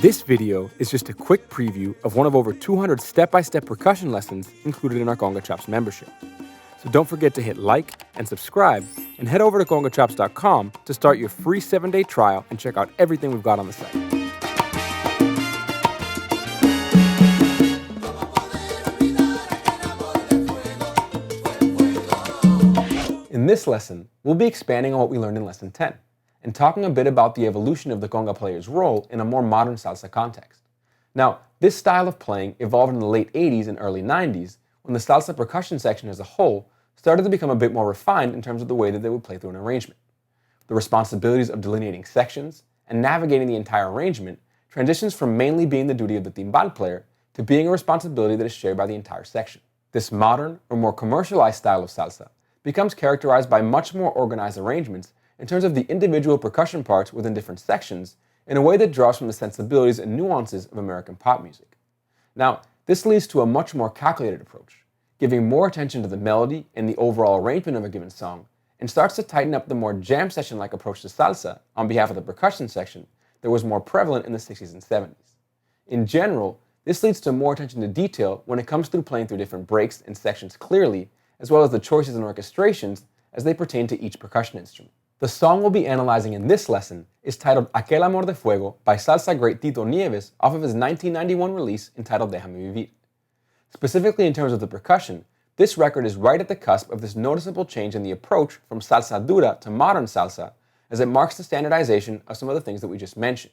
This video is just a quick preview of one of over 200 step-by-step percussion lessons included in our CongaChops membership. So don't forget to hit like and subscribe, and head over to CongaChops.com to start your free 7-day trial and check out everything we've got on the site. In this lesson, we'll be expanding on what we learned in Lesson 10, and talking a bit about the evolution of the conga player's role in a more modern salsa context. Now, this style of playing evolved in the late 80s and early 90s, when the salsa percussion section as a whole started to become a bit more refined in terms of the way that they would play through an arrangement. The responsibilities of delineating sections and navigating the entire arrangement transitions from mainly being the duty of the timbal player to being a responsibility that is shared by the entire section. This modern, or more commercialized style of salsa becomes characterized by much more organized arrangements in terms of the individual percussion parts within different sections in a way that draws from the sensibilities and nuances of American pop music. Now, this leads to a much more calculated approach, giving more attention to the melody and the overall arrangement of a given song, and starts to tighten up the more jam session-like approach to salsa on behalf of the percussion section that was more prevalent in the 60s and 70s. In general, this leads to more attention to detail when it comes to playing through different breaks and sections clearly, as well as the choices and orchestrations as they pertain to each percussion instrument. The song we'll be analyzing in this lesson is titled Aquel Amor de Fuego by salsa great Tito Nieves off of his 1991 release entitled Déjame Vivir. Specifically in terms of the percussion, this record is right at the cusp of this noticeable change in the approach from salsa dura to modern salsa, as it marks the standardization of some of the things that we just mentioned.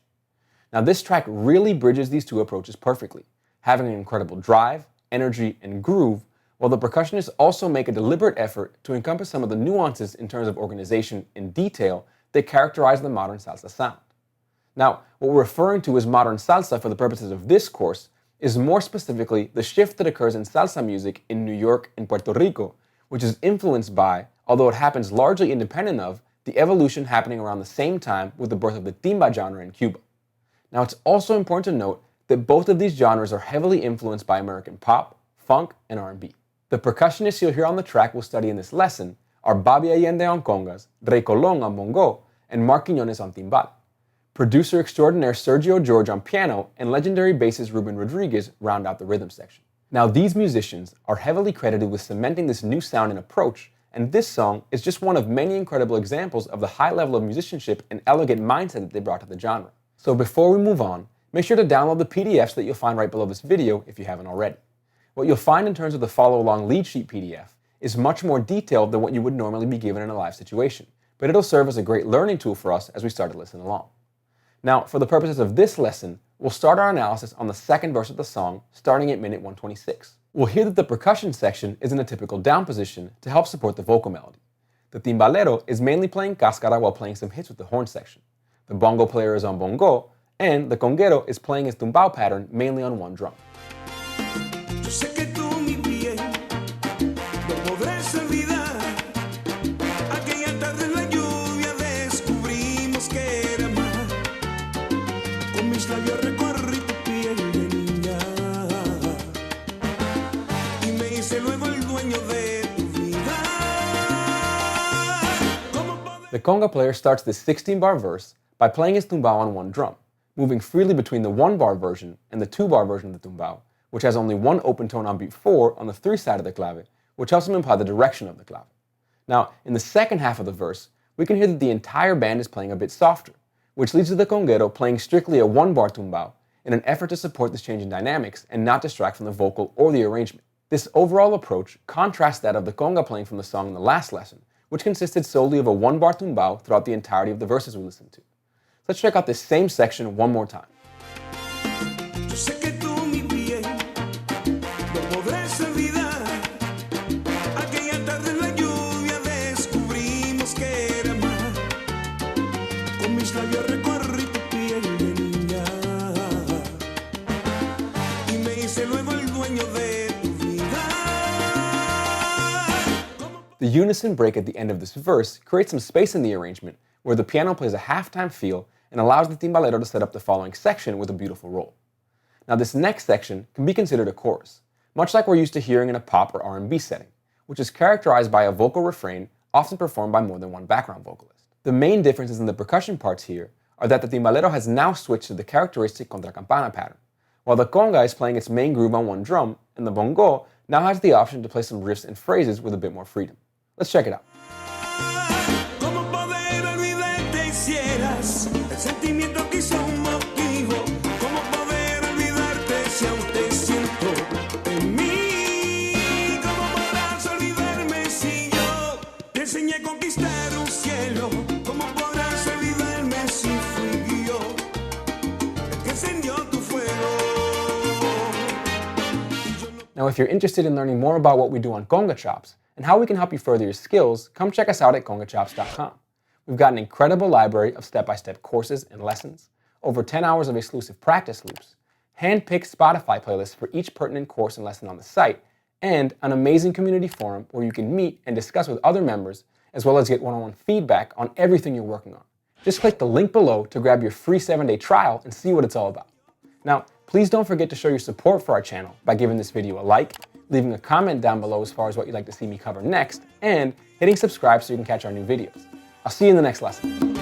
Now, this track really bridges these two approaches perfectly, having an incredible drive, energy, and groove, while the percussionists also make a deliberate effort to encompass some of the nuances in terms of organization and detail that characterize the modern salsa sound. Now, what we're referring to as modern salsa for the purposes of this course is more specifically the shift that occurs in salsa music in New York and Puerto Rico, which is influenced by, although it happens largely independent of, the evolution happening around the same time with the birth of the timba genre in Cuba. Now, it's also important to note that both of these genres are heavily influenced by American pop, funk, and R&B. The percussionists you'll hear on the track we'll study in this lesson are Bobby Allende on congas, Rey Colón on bongo, and Mark Quiñones on timbal. Producer extraordinaire Sergio George on piano and legendary bassist Ruben Rodriguez round out the rhythm section. Now, these musicians are heavily credited with cementing this new sound and approach, and this song is just one of many incredible examples of the high level of musicianship and elegant mindset that they brought to the genre. So before we move on, make sure to download the PDFs that you'll find right below this video if you haven't already. What you'll find in terms of the follow-along lead sheet PDF is much more detailed than what you would normally be given in a live situation, but it'll serve as a great learning tool for us as we start to listen along. Now, for the purposes of this lesson, we'll start our analysis on the second verse of the song, starting at minute 126. We'll hear that the percussion section is in a typical down position to help support the vocal melody. The timbalero is mainly playing cáscara while playing some hits with the horn section. The bongo player is on bongo, and the conguero is playing his tumbao pattern mainly on one drum. The conga player starts this 16-bar verse by playing his tumbao on one drum, moving freely between the 1-bar version and the 2-bar version of the tumbao, which has only one open tone on beat 4 on the 3 side of the clave, which helps him imply the direction of the clave. Now, in the second half of the verse, we can hear that the entire band is playing a bit softer, which leads to the conguero playing strictly a 1-bar tumbao in an effort to support this change in dynamics and not distract from the vocal or the arrangement. This overall approach contrasts that of the conga playing from the song in the last lesson, which consisted solely of a 1-bar tumbao throughout the entirety of the verses we listened to. Let's check out this same section one more time. The unison break at the end of this verse creates some space in the arrangement where the piano plays a halftime feel and allows the timbalero to set up the following section with a beautiful roll. Now, this next section can be considered a chorus, much like we're used to hearing in a pop or R&B setting, which is characterized by a vocal refrain often performed by more than one background vocalist. The main differences in the percussion parts here are that the timbalero has now switched to the characteristic contracampana pattern, while the conga is playing its main groove on one drum, and the bongo now has the option to play some riffs and phrases with a bit more freedom. Let's check it out. Now, if you're interested in learning more about what we do on CongaChops and how we can help you further your skills, come check us out at CongaChops.com. We've got an incredible library of step-by-step courses and lessons, over 10 hours of exclusive practice loops, hand-picked Spotify playlists for each pertinent course and lesson on the site, and an amazing community forum where you can meet and discuss with other members, as well as get one-on-one feedback on everything you're working on. Just click the link below to grab your free 7-day trial and see what it's all about. Now, please don't forget to show your support for our channel by giving this video a like, leaving a comment down below as far as what you'd like to see me cover next, and hitting subscribe so you can catch our new videos. I'll see you in the next lesson.